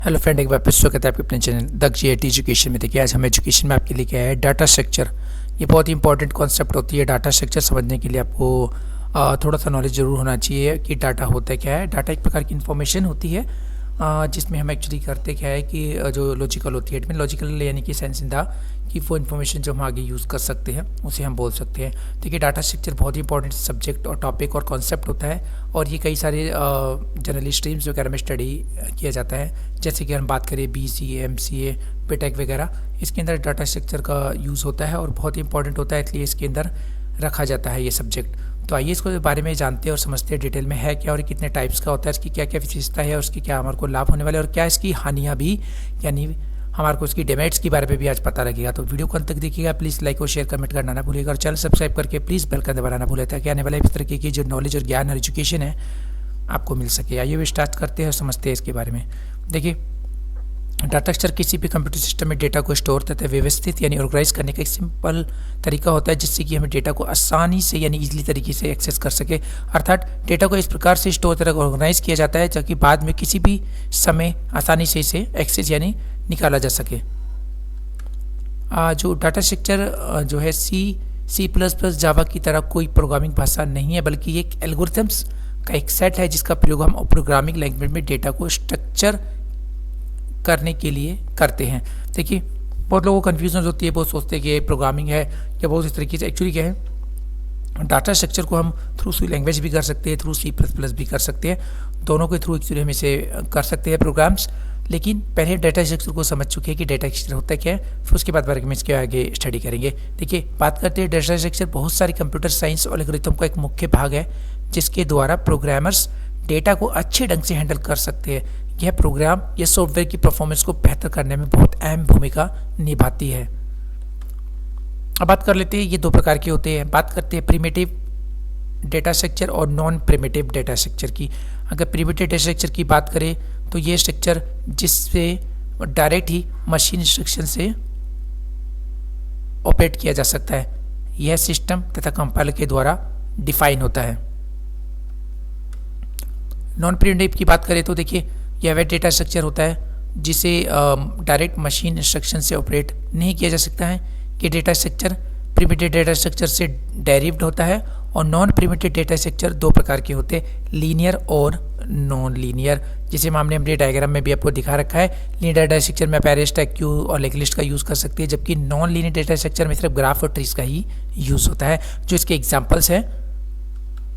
Hello friend, एक बार फिर स्वागत है आपके अपने चैनल दक्षिण एजुकेशन में। देखिए, आज हम एजुकेशन में आपके लिए क्या है, डाटा स्ट्रक्चर। ये बहुत ही इंपॉर्टेंट कॉन्सेप्ट होती है। डाटा स्ट्रक्चर समझने के लिए आपको थोड़ा सा नॉलेज ज़रूर होना चाहिए कि डाटा होता क्या है। डाटा एक प्रकार की इन्फॉर्मेशन होती है जिसमें हम एक्चुअली करते क्या है कि जो लॉजिकल होती है, इट मीन लॉजिकल यानी कि सेंस इन दा कि वो इन्फॉर्मेशन जो हम आगे यूज़ कर सकते हैं उसे हम बोल सकते हैं। देखिए, डाटा स्ट्रक्चर बहुत ही इंपॉर्टेंट सब्जेक्ट और टॉपिक और कॉन्सेप्ट होता है और ये कई सारे जनरली स्ट्रीम्स वगैरह में स्टडी किया जाता है। जैसे कि हम बात करें BCA, MCA, बीटेक वगैरह, इसके अंदर डाटा स्ट्रक्चर का यूज़ होता है और बहुत ही इंपॉर्टेंट होता है, इसलिए इसके अंदर रखा जाता है ये सब्जेक्ट। तो आइए इसको बारे में जानते हैं और समझते हैं डिटेल में है क्या और कितने टाइप्स का होता है, इसकी क्या क्या विशेषता है और उसकी क्या हमारे को लाभ होने वाले और क्या इसकी हानियाँ भी, यानी हमारे को इसकी डिमेरिट्स के बारे में भी आज पता लगेगा। तो वीडियो को अंत तक देखिएगा। प्लीज़ लाइक और शेयर कमेंट करना ना भूलिएगा और चैनल सब्सक्राइब करके प्लीज़ बेल का दबाना ना भूलें ताकि आने वाले इस तरीके की जो नॉलेज और ज्ञान और एजुकेशन है आपको मिल सके। आइए भी स्टार्ट करते हैं और समझते हैं इसके बारे में। देखिए, डाटा स्ट्रक्चर किसी भी कंप्यूटर सिस्टम में डेटा को स्टोर तथा व्यवस्थित यानी ऑर्गेनाइज करने का एक सिंपल तरीका होता है जिससे कि हमें डेटा को आसानी से यानी इजीली तरीके से एक्सेस कर सके। अर्थात डेटा को इस प्रकार से स्टोर तथा ऑर्गेनाइज किया जाता है ताकि बाद में किसी भी समय आसानी से इसे एक्सेस यानी निकाला जा सके। जो डाटा स्ट्रक्चर जो है C++, जावा की तरह कोई प्रोग्रामिंग भाषा नहीं है, बल्कि एक एल्गोरिथम्स का एक सेट है जिसका प्रयोग हम प्रोग्रामिंग लैंग्वेज में डेटा को स्ट्रक्चर करने के लिए करते हैं। देखिए, बहुत लोगों को कन्फ्यूजन होती है, बहुत सोचते हैं कि प्रोग्रामिंग है या बहुत इस तरीके से। एक्चुअली क्या है, डाटा स्ट्रक्चर को हम थ्रू C लैंग्वेज भी कर सकते हैं, थ्रू C++ भी कर सकते हैं, दोनों के थ्रू एक्चुअली हम इसे कर सकते हैं प्रोग्राम्स। लेकिन पहले डाटा स्ट्रक्चर को समझ चुके हैं कि डाटा स्ट्रक्चर होता क्या है, फिर उसके बाद बारे में इसके आगे स्टडी करेंगे। देखिए, बात करते हैं डाटा स्ट्रक्चर बहुत सारी कंप्यूटर साइंस और एल्गोरिथम का एक मुख्य भाग है जिसके द्वारा प्रोग्रामर्स डेटा को अच्छे ढंग से हैंडल कर सकते हैं। यह प्रोग्राम या सॉफ्टवेयर की परफॉर्मेंस को बेहतर करने में बहुत अहम भूमिका निभाती है। अब बात कर लेते हैं, ये दो प्रकार के होते हैं। बात करते हैं प्रिमिटिव डेटा स्ट्रक्चर और नॉन प्रिमिटिव डेटा स्ट्रक्चर की। अगर प्रिमिटिव डेटा स्ट्रक्चर की बात करें तो ये स्ट्रक्चर जिससे डायरेक्ट ही मशीन इंस्ट्रक्शन से ऑपरेट किया जा सकता है, यह सिस्टम तथा कंपाइलर के द्वारा डिफाइन होता है। नॉन प्रिमिटिव की बात करें तो देखिए, यह वह डेटा स्ट्रक्चर होता है जिसे डायरेक्ट मशीन इंस्ट्रक्शन से ऑपरेट नहीं किया जा सकता है। कि data structure primitive data structure से डेरिव्ड होता है और नॉन प्रिमिटिव डेटा स्ट्रक्चर दो प्रकार के होते हैं, लीनियर और नॉन लीनियर। जिसे हमने अपने डायग्राम में भी आपको दिखा रखा है। लीनियर डेटा स्ट्रक्चर में आप अरे, स्टैक, क्यू और लिंक लिस्ट का यूज़ कर सकते हैं, जबकि नॉन लीनियर डेटा स्ट्रक्चर में सिर्फ ग्राफ और ट्रीज का ही यूज़ होता है, जो इसके एग्जाम्पल्स हैं।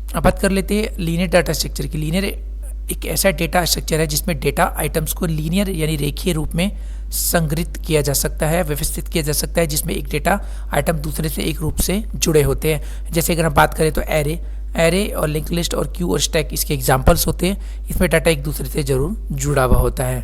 अब बात कर लेते हैं लीनियर डाटा स्ट्रक्चर की। लीनियर एक ऐसा डेटा स्ट्रक्चर है जिसमें डेटा आइटम्स को लीनियर यानी रेखीय रूप में संग्रहित किया जा सकता है, व्यवस्थित किया जा सकता है, जिसमें एक डेटा आइटम दूसरे से एक रूप से जुड़े होते हैं। जैसे अगर हम बात करें तो एरे और लिंक लिस्ट और क्यू और स्टैक इसके एग्जांपल्स होते हैं। इसमें डाटा एक दूसरे से जरूर जुड़ा हुआ होता है।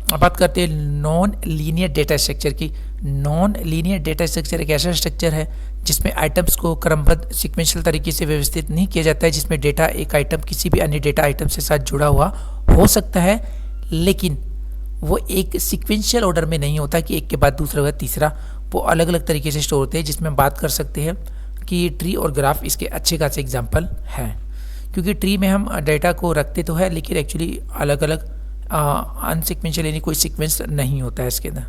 अब बात करते हैं नॉन लीनियर डेटा स्ट्रक्चर की। नॉन लीनियर डेटा स्ट्रक्चर एक ऐसा स्ट्रक्चर है जिसमें आइटम्स को क्रमबद्ध सीक्वेंशियल तरीके से व्यवस्थित नहीं किया जाता है, जिसमें डेटा एक आइटम किसी भी अन्य डेटा आइटम से साथ जुड़ा हुआ हो सकता है, लेकिन वो एक सीक्वेंशियल ऑर्डर में नहीं होता कि एक के बाद दूसरा व तीसरा, वो अलग अलग तरीके से स्टोर होते हैं। जिसमें हम बात कर सकते हैं कि ट्री और ग्राफ इसके अच्छे खासे एग्जाम्पल हैं, क्योंकि ट्री में हम डेटा को रखते तो है लेकिन एक्चुअली अलग अलग अनसीक्वेंशियल यानी कोई सीक्वेंस नहीं होता है इसके अंदर।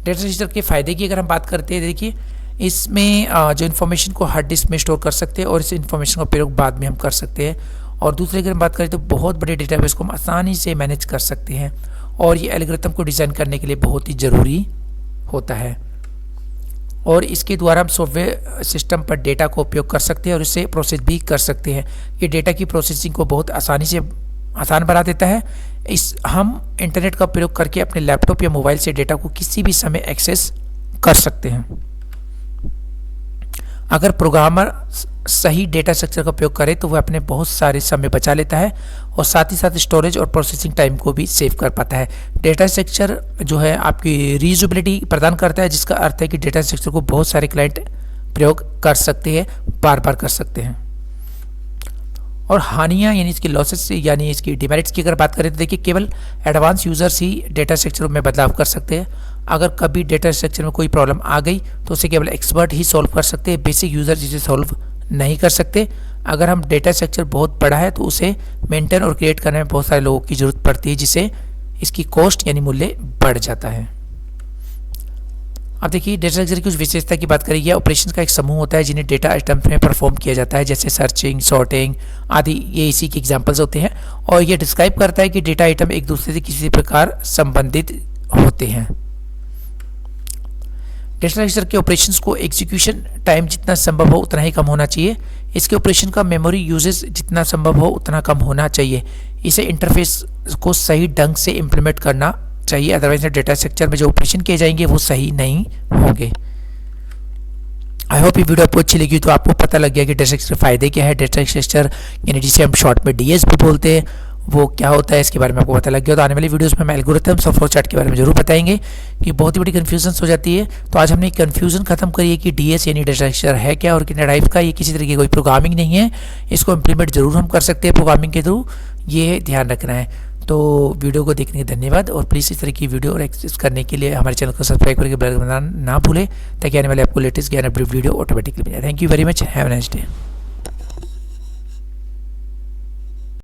डेटा स्ट्रक्चर के फायदे की अगर हम बात करते हैं, देखिए इसमें जो इन्फॉर्मेशन को हार्ड डिस्क में स्टोर कर सकते हैं और इस इन्फॉर्मेशन का प्रयोग बाद में हम कर सकते हैं। और दूसरे अगर हम बात करें तो बहुत बड़े डेटाबेस को हम आसानी से मैनेज कर सकते हैं और ये एल्गोरिथम को डिज़ाइन करने के लिए बहुत ही ज़रूरी होता है। और इसके द्वारा हम सॉफ्टवेयर सिस्टम पर डेटा को उपयोग कर सकते हैं और इसे प्रोसेस भी कर सकते हैं। ये डेटा की प्रोसेसिंग को बहुत आसान बना देता है। हम इंटरनेट का प्रयोग करके अपने लैपटॉप या मोबाइल से डेटा को किसी भी समय एक्सेस कर सकते हैं। अगर प्रोग्रामर सही डेटा स्ट्रक्चर का उपयोग करे तो वह अपने बहुत सारे समय बचा लेता है और साथ ही साथ स्टोरेज और प्रोसेसिंग टाइम को भी सेव कर पाता है। डेटा स्ट्रक्चर जो है आपकी रीयूजेबिलिटी प्रदान करता है, जिसका अर्थ है कि डेटा स्ट्रक्चर को बहुत सारे क्लाइंट प्रयोग कर सकते हैं, बार बार कर सकते हैं। और हानियाँ यानी इसकी लॉसेस यानी इसकी डिमेरिट्स की अगर बात करें तो देखिए, केवल एडवांस यूजर्स ही डेटा स्ट्रक्चर में बदलाव कर सकते हैं। अगर कभी डेटा स्ट्रक्चर में कोई प्रॉब्लम आ गई तो उसे केवल एक्सपर्ट ही सॉल्व कर सकते हैं, बेसिक यूजर जिसे सॉल्व नहीं कर सकते। अगर हम डेटा स्ट्रक्चर बहुत बड़ा है तो उसे मेंटेन और क्रिएट करने में बहुत सारे लोगों की ज़रूरत पड़ती है, जिससे इसकी कॉस्ट यानी मूल्य बढ़ जाता है। अब देखिए डेटा स्ट्रक्चर की कुछ विशेषता की बात करेंगे। ऑपरेशन का एक समूह होता है जिन्हें डेटा आइटम्स में परफॉर्म किया जाता है, जैसे सर्चिंग, सॉर्टिंग आदि, ये इसी के एग्जांपल्स होते हैं। और ये डिस्क्राइब करता है कि डेटा आइटम एक दूसरे से किसी प्रकार संबंधित होते हैं। डेटा स्ट्रक्चर के ऑपरेशंस को एग्जीक्यूशन टाइम जितना संभव हो उतना ही कम होना चाहिए। इसके ऑपरेशन का मेमोरी यूजेज जितना संभव हो उतना कम होना चाहिए। इसे इंटरफेस को सही ढंग से इम्प्लीमेंट करना चाहिए, अदरवाइज डेटा स्ट्रक्चर में जो ऑपरेशन किए जाएंगे वो सही नहीं होंगे। आई होप ये वीडियो आपको अच्छी लगी, तो आपको पता लग गया कि डेटा स्ट्रक्चर के फायदे क्या है। डेटा स्ट्रक्चर यानी जिसे हम शॉर्ट में डीएस भी बोलते हैं, वो क्या होता है इसके बारे में आपको पता लग गया। तो आने वाली वीडियोस में हम एल्गोरिथम्स और फ्लो चार्ट के बारे में जरूर बताएंगे कि बहुत ही बड़ी कन्फ्यूजन हो जाती है। तो आज हमने कन्फ्यूजन खत्म करी है कि डीएस यानी डेटा स्ट्रक्चर है क्या और कितने टाइप का। ये किसी तरीके की कोई प्रोग्रामिंग नहीं है, इसको इम्प्लीमेंट जरूर हम कर सकते हैं प्रोग्रामिंग के थ्रू, ये ध्यान रखना है। तो वीडियो को देखने के धन्यवाद, और प्लीज़ इस तरह की वीडियो और एक्सेस करने के लिए हमारे चैनल को सब्सक्राइब करके बेल आइकन दबाना ना भूलें, ताकि आने वाले आपको लेटेस्ट ज्ञान अपडेट वीडियो ऑटोमेटिकली मिले। Thank you very much, have a nice day.